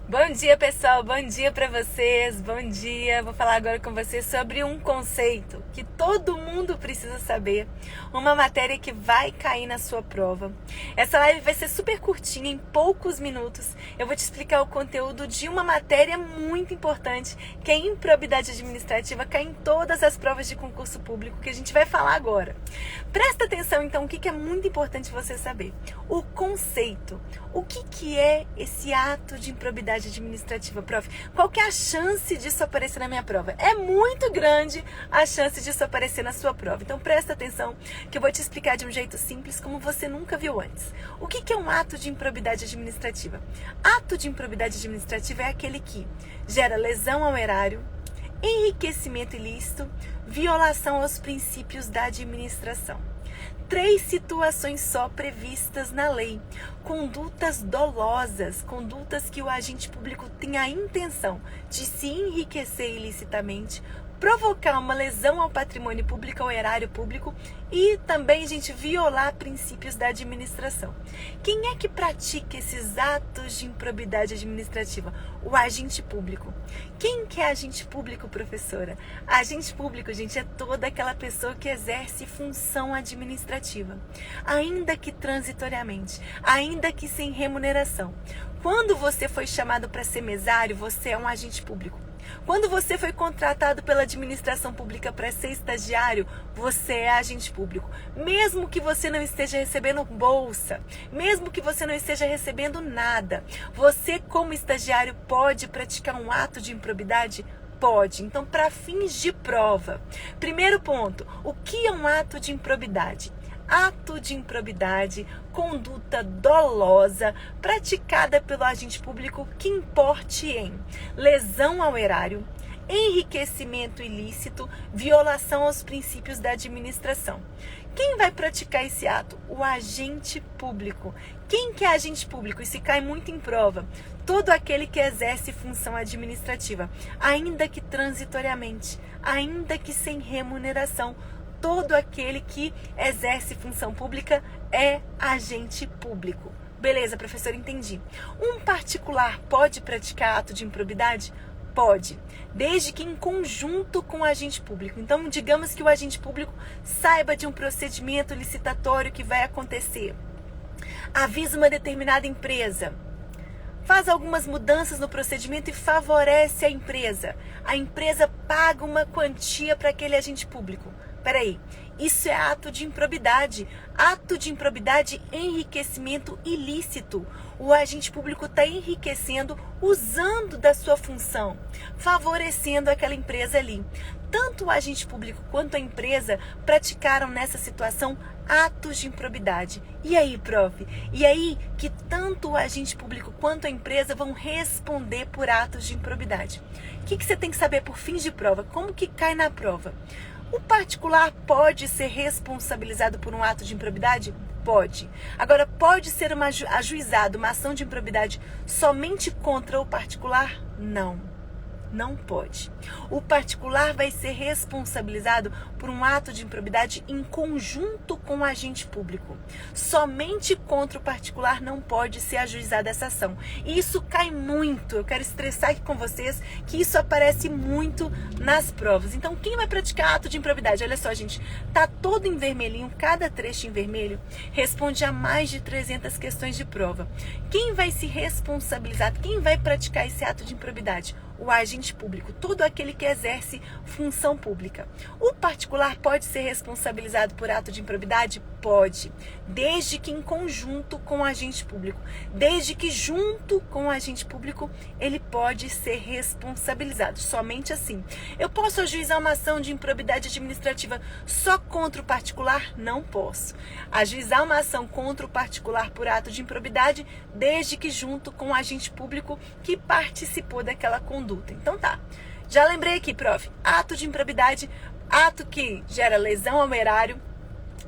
Bom dia, pessoal. Bom dia para vocês. Bom dia. Vou falar agora com vocês sobre um conceito que todo mundo precisa saber. Uma matéria que vai cair na sua prova. Essa live vai ser super curtinha, em poucos minutos. Eu vou te explicar o conteúdo de uma matéria muito importante, que é improbidade administrativa, cai em todas as provas de concurso público, que a gente vai falar agora. Presta atenção, então, o que é muito importante você saber. O conceito. O que é esse ato de improbidade administrativa, prof? Qual que é a chance disso aparecer na minha prova? É muito grande a chance disso aparecer na sua prova. Então presta atenção que eu vou te explicar de um jeito simples, como você nunca viu antes. O que é um ato de improbidade administrativa? Ato de improbidade administrativa é aquele que gera lesão ao erário, enriquecimento ilícito, violação aos princípios da administração. 3 situações só previstas na lei. Condutas dolosas, condutas que o agente público tem a intenção de se enriquecer ilicitamente, provocar uma lesão ao patrimônio público, ao erário público e também, gente, violar princípios da administração. Quem é que pratica esses atos de improbidade administrativa? O agente público. Quem que é agente público, professora? Agente público, gente, é toda aquela pessoa que exerce função administrativa, ainda que transitoriamente, ainda que sem remuneração. Quando você foi chamado para ser mesário, você é um agente público. Quando você foi contratado pela administração pública para ser estagiário, você é agente público. Mesmo que você não esteja recebendo bolsa, mesmo que você não esteja recebendo nada, você como estagiário pode praticar um ato de improbidade? Pode. Então, para fins de prova, primeiro ponto, o que é um ato de improbidade? Ato de improbidade, conduta dolosa, praticada pelo agente público que importe em lesão ao erário, enriquecimento ilícito, violação aos princípios da administração. Quem vai praticar esse ato? O agente público. Quem que é agente público? Isso cai muito em prova. Todo aquele que exerce função administrativa, ainda que transitoriamente, ainda que sem remuneração. Todo aquele que exerce função pública é agente público. Beleza, professor, entendi. Um particular pode praticar ato de improbidade? Pode, desde que em conjunto com o agente público. Então, digamos que o agente público saiba de um procedimento licitatório que vai acontecer. Avisa uma determinada empresa. Faz algumas mudanças no procedimento e favorece a empresa. A empresa paga uma quantia para aquele agente público. Peraí, isso é ato de improbidade. Ato de improbidade, enriquecimento ilícito. O agente público está enriquecendo usando da sua função, favorecendo aquela empresa ali. Tanto o agente público quanto a empresa praticaram nessa situação atos de improbidade. E aí, prof? E aí que tanto o agente público quanto a empresa vão responder por atos de improbidade. O que você tem que saber por fins de prova? Como que cai na prova? O particular pode ser responsabilizado por um ato de improbidade? Pode. Agora, pode ser ajuizado uma ação de improbidade somente contra o particular? Não. Não pode. O particular vai ser responsabilizado por um ato de improbidade em conjunto com o agente público. Somente contra o particular não pode ser ajuizada essa ação. E isso cai muito. Eu quero estressar aqui com vocês que isso aparece muito nas provas. Então, quem vai praticar ato de improbidade? Olha só, gente, tá todo em vermelhinho, cada trecho em vermelho responde a mais de 300 questões de prova. Quem vai se responsabilizar? Quem vai praticar esse ato de improbidade? O agente público, todo aquele que exerce função pública. O particular pode ser responsabilizado por ato de improbidade? Pode, desde que em conjunto com o agente público. Desde que junto com o agente público ele pode ser responsabilizado, somente assim. Eu posso ajuizar uma ação de improbidade administrativa só contra o particular? Não posso. Ajuizar uma ação contra o particular por ato de improbidade, desde que junto com o agente público que participou daquela conduta. Então tá, já lembrei aqui, prof, ato de improbidade, ato que gera lesão ao erário,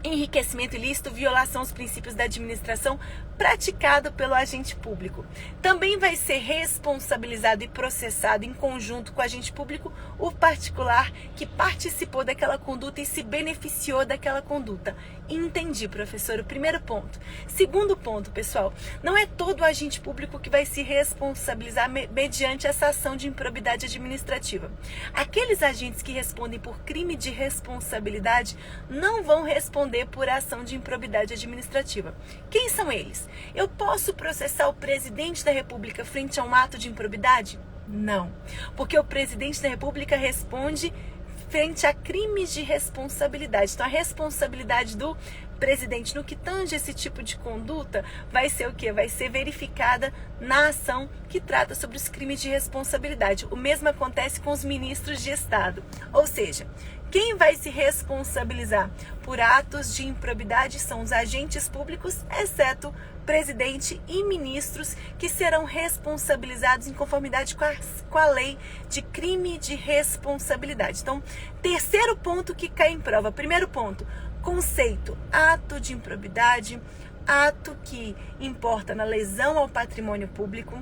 enriquecimento ilícito, violação aos princípios da administração, praticado pelo agente público. Também vai ser responsabilizado e processado em conjunto com o agente público o particular que participou daquela conduta e se beneficiou daquela conduta. Entendi, professor. O primeiro ponto. Segundo ponto, pessoal, não é todo agente público que vai se responsabilizar mediante essa ação de improbidade administrativa. Aqueles agentes que respondem por crime de responsabilidade não vão responder por ação de improbidade administrativa. Quem são eles? Eu posso processar o presidente da República frente a um ato de improbidade? Não, porque o presidente da República responde frente a crimes de responsabilidade. Então, a responsabilidade do presidente no que tange esse tipo de conduta vai ser o quê? Vai ser verificada na ação que trata sobre os crimes de responsabilidade. O mesmo acontece com os ministros de Estado. Ou seja, quem vai se responsabilizar por atos de improbidade são os agentes públicos, exceto presidente e ministros, que serão responsabilizados em conformidade com a lei de crime de responsabilidade. Então, terceiro ponto que cai em prova. Primeiro ponto, conceito, ato de improbidade, ato que importa na lesão ao patrimônio público,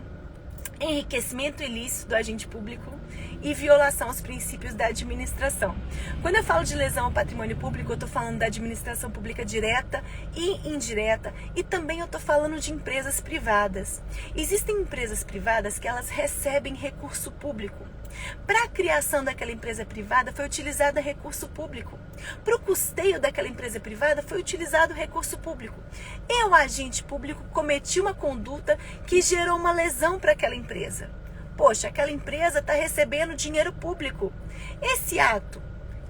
enriquecimento ilícito do agente público e violação aos princípios da administração. Quando eu falo de lesão ao patrimônio público, eu estou falando da administração pública direta e indireta, e também eu estou falando de empresas privadas. Existem empresas privadas que elas recebem recurso público. Para a criação daquela empresa privada foi utilizado recurso público. Para o custeio daquela empresa privada foi utilizado recurso público. Eu, agente público, cometi uma conduta que gerou uma lesão para aquela empresa. Poxa, aquela empresa está recebendo dinheiro público. Esse ato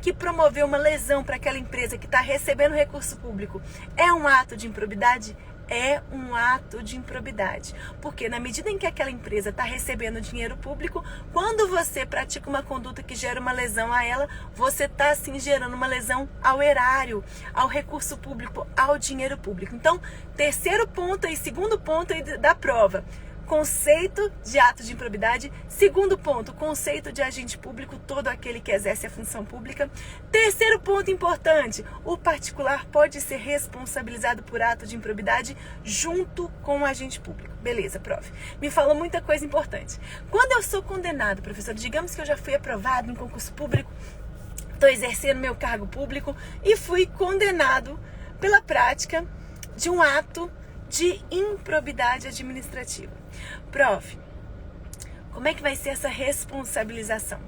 que promoveu uma lesão para aquela empresa que está recebendo recurso público é um ato de improbidade? É um ato de improbidade. Porque na medida em que aquela empresa está recebendo dinheiro público, quando você pratica uma conduta que gera uma lesão a ela, você está assim gerando uma lesão ao erário, ao recurso público, ao dinheiro público. Então, terceiro ponto e segundo ponto aí da prova. Conceito de ato de improbidade. Segundo ponto, conceito de agente público, todo aquele que exerce a função pública. Terceiro ponto importante, o particular pode ser responsabilizado por ato de improbidade junto com o agente público. Beleza, prof. Me falou muita coisa importante. Quando eu sou condenado, professor, digamos que eu já fui aprovado em concurso público, estou exercendo meu cargo público e fui condenado pela prática de um ato de improbidade administrativa. Prof, como é que vai ser essa responsabilização?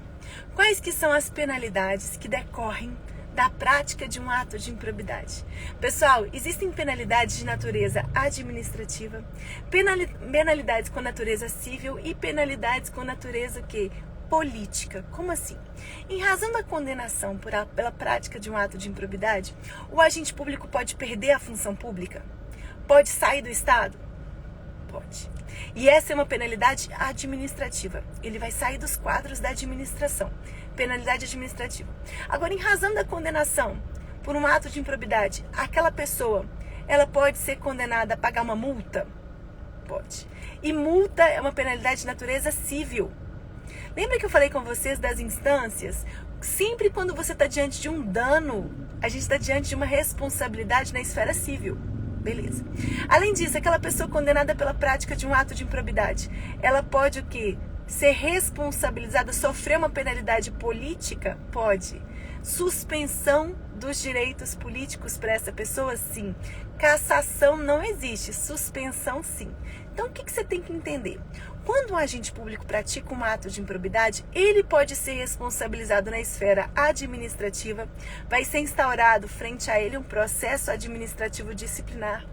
Quais que são as penalidades que decorrem da prática de um ato de improbidade? Pessoal, existem penalidades de natureza administrativa, penalidades com natureza civil e penalidades com natureza que política. Como assim? Em razão da condenação pela prática de um ato de improbidade, o agente público pode perder a função pública? Pode sair do Estado? Pode. E essa é uma penalidade administrativa. Ele vai sair dos quadros da administração. Penalidade administrativa. Agora, em razão da condenação por um ato de improbidade, aquela pessoa, ela pode ser condenada a pagar uma multa? Pode. E multa é uma penalidade de natureza civil. Lembra que eu falei com vocês das instâncias? Sempre quando você está diante de um dano, a gente está diante de uma responsabilidade na esfera civil. Beleza. Além disso, aquela pessoa condenada pela prática de um ato de improbidade, ela pode o quê? Ser responsabilizada, sofrer uma penalidade política? Pode. Suspensão dos direitos políticos para essa pessoa? Sim. Cassação não existe, suspensão sim. Então, o que você tem que entender? Quando um agente público pratica um ato de improbidade, ele pode ser responsabilizado na esfera administrativa, vai ser instaurado frente a ele um processo administrativo disciplinar.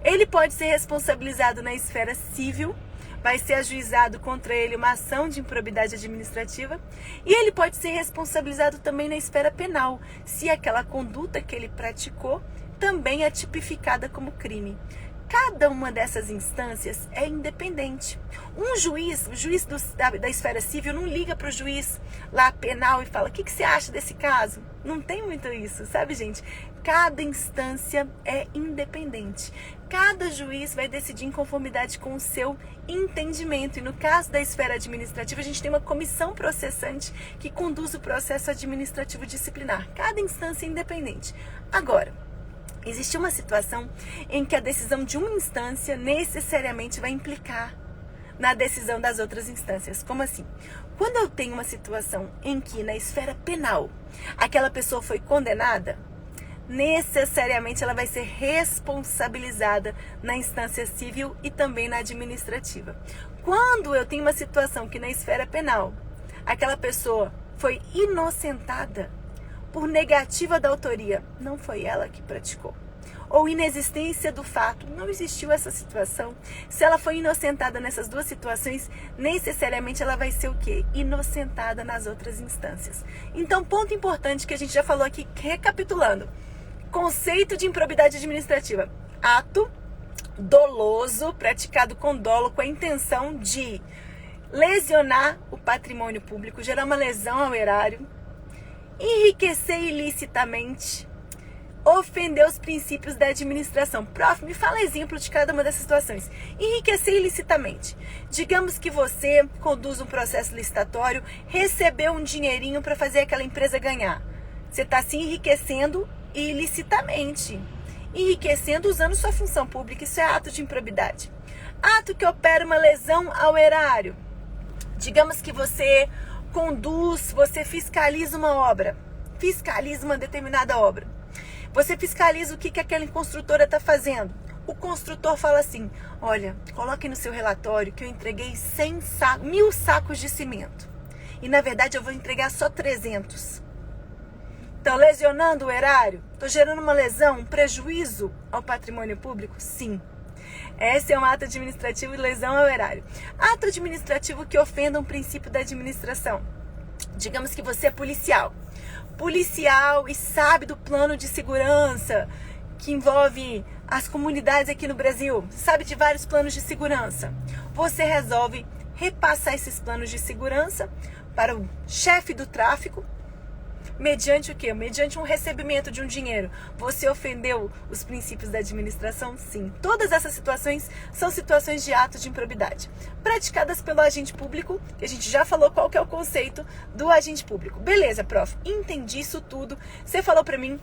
Ele pode ser responsabilizado na esfera civil, vai ser ajuizado contra ele uma ação de improbidade administrativa, e ele pode ser responsabilizado também na esfera penal, se aquela conduta que ele praticou também é tipificada como crime. Cada uma dessas instâncias é independente. O juiz da esfera civil não liga para o juiz lá penal e fala: o que você acha desse caso? Não tem muito isso, sabe, gente? Cada instância é independente. Cada juiz vai decidir em conformidade com o seu entendimento. E no caso da esfera administrativa, a gente tem uma comissão processante que conduz o processo administrativo disciplinar. Cada instância é independente. Agora, existe uma situação em que a decisão de uma instância necessariamente vai implicar na decisão das outras instâncias. Como assim? Quando eu tenho uma situação em que na esfera penal aquela pessoa foi condenada, necessariamente ela vai ser responsabilizada na instância civil e também na administrativa. Quando eu tenho uma situação que na esfera penal, aquela pessoa foi inocentada por negativa da autoria, não foi ela que praticou, ou inexistência do fato, não existiu essa situação. Se ela foi inocentada nessas duas situações, necessariamente ela vai ser o quê? Inocentada nas outras instâncias. Então, ponto importante que a gente já falou aqui, recapitulando. Conceito de improbidade administrativa. Ato doloso, praticado com dolo, com a intenção de lesionar o patrimônio público, gerar uma lesão ao erário, enriquecer ilicitamente, ofender os princípios da administração. Prof, me fala exemplo de cada uma dessas situações. Enriquecer ilicitamente. Digamos que você conduz um processo licitatório, recebeu um dinheirinho para fazer aquela empresa ganhar. Você está se enriquecendo ilicitamente. Enriquecendo usando sua função pública. Isso é ato de improbidade. Ato que opera uma lesão ao erário. Digamos que você conduz, você fiscaliza uma obra. Fiscaliza uma determinada obra. Você fiscaliza o que aquela construtora está fazendo. O construtor fala assim, olha, coloque no seu relatório que eu entreguei 1.000 sacos de cimento. E na verdade eu vou entregar só 300. Então, lesionando o erário? Estou gerando uma lesão, um prejuízo ao patrimônio público? Sim. Esse é um ato administrativo de lesão ao erário. Ato administrativo que ofenda um princípio da administração. Digamos que você é policial e sabe do plano de segurança que envolve as comunidades aqui no Brasil, sabe de vários planos de segurança. Você resolve repassar esses planos de segurança para o chefe do tráfico, mediante o quê? Mediante um recebimento de um dinheiro. Você ofendeu os princípios da administração? Sim. Todas essas situações são situações de ato de improbidade, praticadas pelo agente público, que a gente já falou qual que é o conceito do agente público. Beleza, prof, entendi isso tudo. Você falou pra mim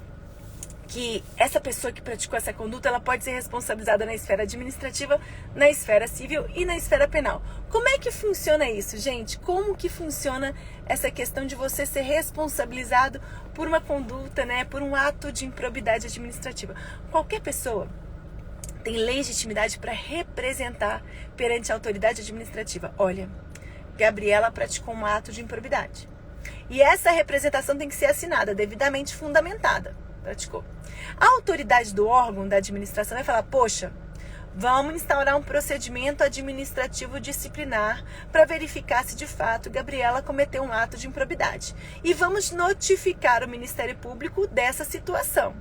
que essa pessoa que praticou essa conduta, ela pode ser responsabilizada na esfera administrativa, na esfera civil e na esfera penal. Como é que funciona isso, gente? Como que funciona essa questão de você ser responsabilizado por uma conduta, né, por um ato de improbidade administrativa? Qualquer pessoa tem legitimidade para representar perante a autoridade administrativa. Olha, Gabriela praticou um ato de improbidade. E essa representação tem que ser assinada, devidamente fundamentada. Praticou. A autoridade do órgão da administração vai falar, poxa, vamos instaurar um procedimento administrativo disciplinar para verificar se de fato Gabriela cometeu um ato de improbidade. E vamos notificar o Ministério Público dessa situação.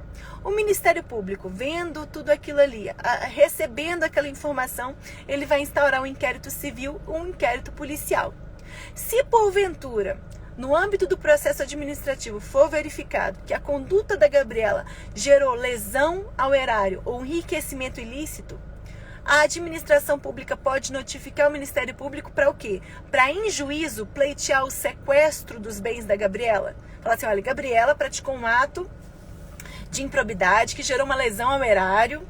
O Ministério Público, vendo tudo aquilo ali, recebendo aquela informação, ele vai instaurar um inquérito civil ou um inquérito policial. Se porventura, no âmbito do processo administrativo, for verificado que a conduta da Gabriela gerou lesão ao erário ou enriquecimento ilícito, a administração pública pode notificar o Ministério Público para o quê? Para, em juízo, pleitear o sequestro dos bens da Gabriela. Falar assim, olha, Gabriela praticou um ato de improbidade que gerou uma lesão ao erário,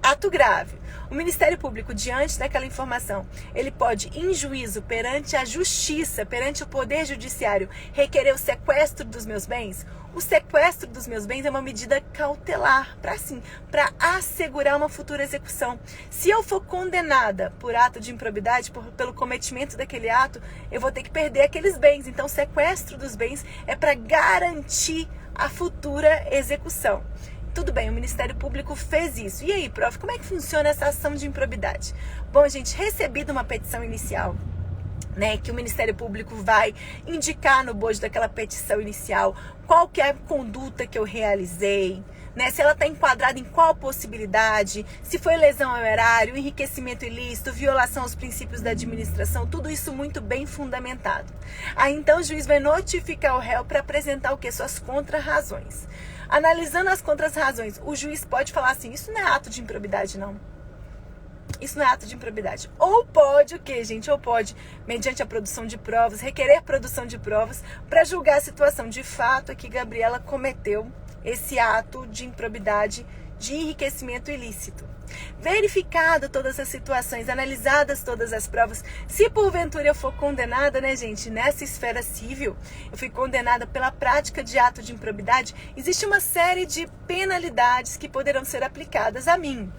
ato grave. O Ministério Público, diante daquela informação, ele pode, em juízo, perante a justiça, perante o Poder Judiciário, requerer o sequestro dos meus bens. O sequestro dos meus bens é uma medida cautelar, para assegurar uma futura execução. Se eu for condenada por ato de improbidade, pelo cometimento daquele ato, eu vou ter que perder aqueles bens. Então, o sequestro dos bens é para garantir a futura execução. Tudo bem, o Ministério Público fez isso. E aí, prof, como é que funciona essa ação de improbidade? Bom, gente, recebida uma petição inicial, né, que o Ministério Público vai indicar no bojo daquela petição inicial qual que é a conduta que eu realizei, né, se ela está enquadrada em qual possibilidade, se foi lesão ao erário, enriquecimento ilícito, violação aos princípios da administração, tudo isso muito bem fundamentado. Aí então o juiz vai notificar o réu para apresentar o quê? Suas contrarrazões. Analisando as contrarrazões, o juiz pode falar assim, isso não é ato de improbidade, não. Isso não é ato de improbidade. Ou pode o quê, gente? Ou pode, mediante a produção de provas, requerer produção de provas para julgar a situação. De fato, é que Gabriela cometeu esse ato de improbidade de enriquecimento ilícito. Verificado todas as situações, analisadas todas as provas, se porventura eu for condenada, né, gente, nessa esfera civil, eu fui condenada pela prática de ato de improbidade, existe uma série de penalidades que poderão ser aplicadas a mim.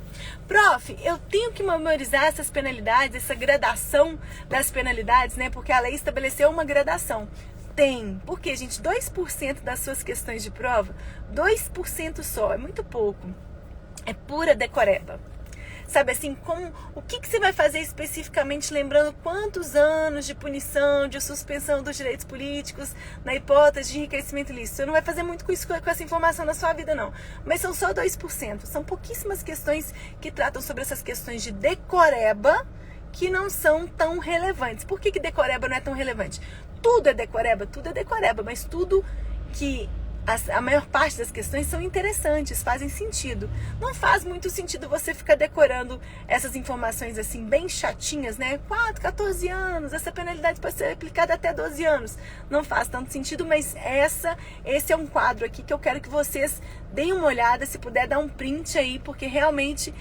Prof, eu tenho que memorizar essas penalidades, essa gradação das penalidades, né, porque a lei estabeleceu uma gradação. Tem, porque, gente, 2% das suas questões de prova, 2% só, é muito pouco. É pura decoreba. Sabe assim, o que você vai fazer especificamente, lembrando quantos anos de punição, de suspensão dos direitos políticos, na hipótese de enriquecimento ilícito? Você não vai fazer muito com isso, com essa informação na sua vida, não. Mas são só 2%. São pouquíssimas questões que tratam sobre essas questões de decoreba, que não são tão relevantes. Por que decoreba não é tão relevante? Tudo é decoreba, mas tudo que... A maior parte das questões são interessantes, fazem sentido. Não faz muito sentido você ficar decorando essas informações assim, bem chatinhas, né? 14 anos, essa penalidade pode ser aplicada até 12 anos. Não faz tanto sentido, mas esse é um quadro aqui que eu quero que vocês deem uma olhada, se puder dar um print aí, porque realmente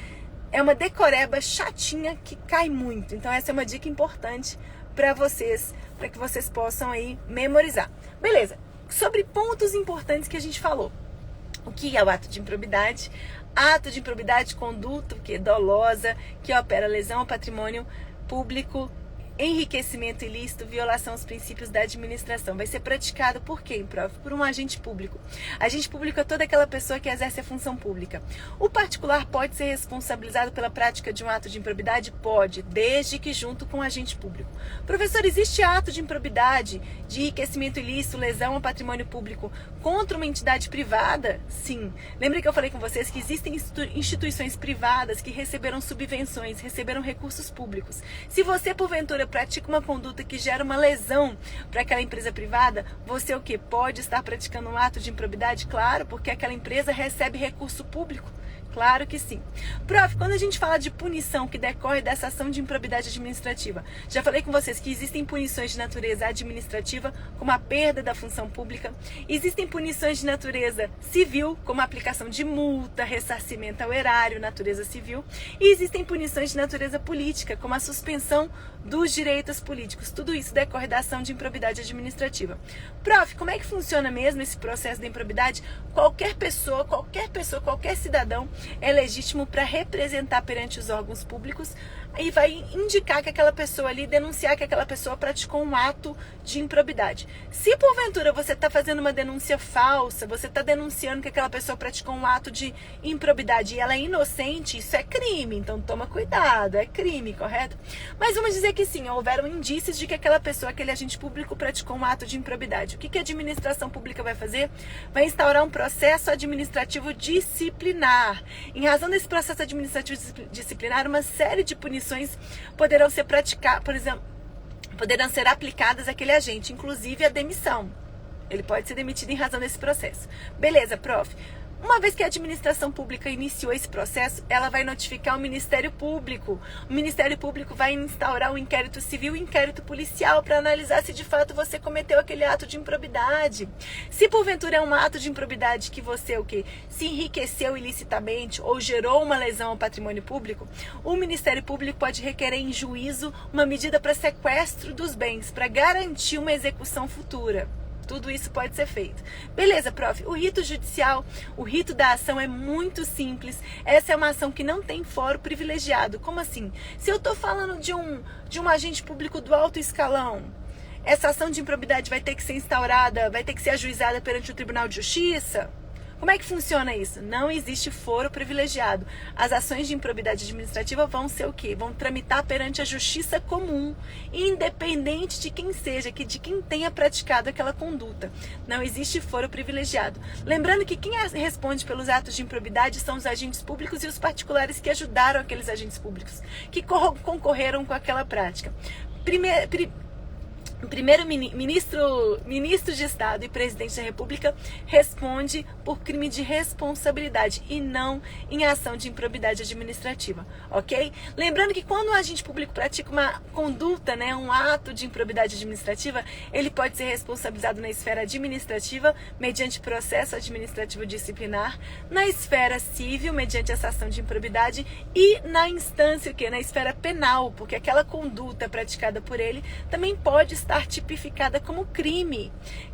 é uma decoreba chatinha que cai muito. Então essa é uma dica importante para vocês, para que vocês possam aí memorizar. Beleza? Sobre pontos importantes que a gente falou. O que é o ato de improbidade? Ato de improbidade, conduta que é dolosa, que opera lesão ao patrimônio público, enriquecimento ilícito, violação aos princípios da administração. Vai ser praticado por quem, prof? Por um agente público. Agente público é toda aquela pessoa que exerce a função pública. O particular pode ser responsabilizado pela prática de um ato de improbidade? Pode, desde que junto com o agente público. Professor, existe ato de improbidade, de enriquecimento ilícito, lesão ao patrimônio público contra uma entidade privada? Sim. Lembra que eu falei com vocês que existem instituições privadas que receberam subvenções, receberam recursos públicos. Se você, porventura, pratica uma conduta que gera uma lesão para aquela empresa privada, você o quê? Pode estar praticando um ato de improbidade? Claro, porque aquela empresa recebe recurso público. Claro que sim. Prof, quando a gente fala de punição que decorre dessa ação de improbidade administrativa, já falei com vocês que existem punições de natureza administrativa, como a perda da função pública. Existem punições de natureza civil, como a aplicação de multa, ressarcimento ao erário, natureza civil. E existem punições de natureza política, como a suspensão dos direitos políticos. Tudo isso decorre da ação de improbidade administrativa. Prof, como é que funciona mesmo esse processo da improbidade? Qualquer pessoa, qualquer cidadão é legítimo para representar perante os órgãos públicos e vai indicar que aquela pessoa ali, denunciar que aquela pessoa praticou um ato de improbidade. Se porventura você está fazendo uma denúncia falsa, você está denunciando que aquela pessoa praticou um ato de improbidade e ela é inocente, isso é crime, então toma cuidado, é crime, correto? Mas vamos dizer que sim, houveram indícios de que aquela pessoa, aquele agente público praticou um ato de improbidade. O que a administração pública vai fazer? Vai instaurar um processo administrativo disciplinar. Em razão desse processo administrativo disciplinar, uma série de punições poderão ser praticadas, por exemplo, poderão ser aplicadas àquele agente, inclusive a demissão. Ele pode ser demitido em razão desse processo. Beleza, prof. Uma vez que a administração pública iniciou esse processo, ela vai notificar o Ministério Público. O Ministério Público vai instaurar um inquérito civil e um inquérito policial para analisar se de fato você cometeu aquele ato de improbidade. Se porventura é um ato de improbidade que você se enriqueceu ilicitamente ou gerou uma lesão ao patrimônio público, o Ministério Público pode requerer em juízo uma medida para sequestro dos bens, para garantir uma execução futura. Tudo isso pode ser feito. Beleza, prof. O rito judicial, o rito da ação é muito simples. Essa é uma ação que não tem foro privilegiado. Como assim? Se eu estou falando de um agente público do alto escalão, essa ação de improbidade vai ter que ser instaurada, vai ter que ser ajuizada perante o Tribunal de Justiça? Como é que funciona isso? Não existe foro privilegiado. As ações de improbidade administrativa vão ser o quê? Vão tramitar perante a justiça comum, independente de quem seja, de quem tenha praticado aquela conduta. Não existe foro privilegiado. Lembrando que quem responde pelos atos de improbidade são os agentes públicos e os particulares que ajudaram aqueles agentes públicos, que concorreram com aquela prática. o ministro de Estado e presidente da República responde por crime de responsabilidade e não em ação de improbidade administrativa, ok? Lembrando que quando o agente público pratica uma conduta, né, um ato de improbidade administrativa, ele pode ser responsabilizado na esfera administrativa mediante processo administrativo disciplinar, na esfera civil mediante essa ação de improbidade e na instância, na esfera penal, porque aquela conduta praticada por ele também pode estar tipificada como crime.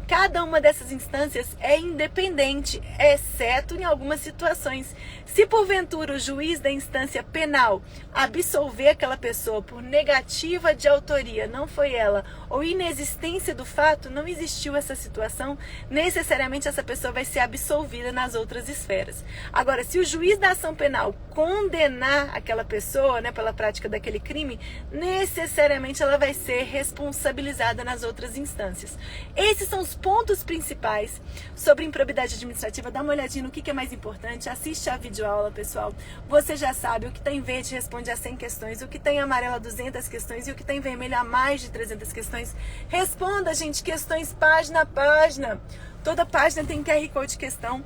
Cada uma dessas instâncias é independente, exceto em algumas situações. Se porventura o juiz da instância penal absolver aquela pessoa por negativa de autoria, não foi ela, ou inexistência do fato, não existiu essa situação, necessariamente essa pessoa vai ser absolvida nas outras esferas. Agora, se o juiz da ação penal condenar aquela pessoa, né, pela prática daquele crime, necessariamente ela vai ser responsabilizada nas outras instâncias. Esses são os pontos principais sobre improbidade administrativa. Dá uma olhadinha no que é mais importante, assiste a videoaula, pessoal. Você já sabe, o que está em verde responde a 100 questões, o que está em amarelo a 200 questões e o que está em vermelho a mais de 300 questões. Responda, gente, questões página a página. Toda página tem QR Code de questão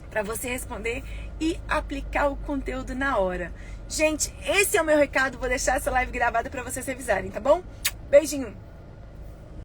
para você responder e aplicar o conteúdo na hora. Gente, esse é o meu recado. Vou deixar essa live gravada para vocês revisarem, tá bom? Beijinho!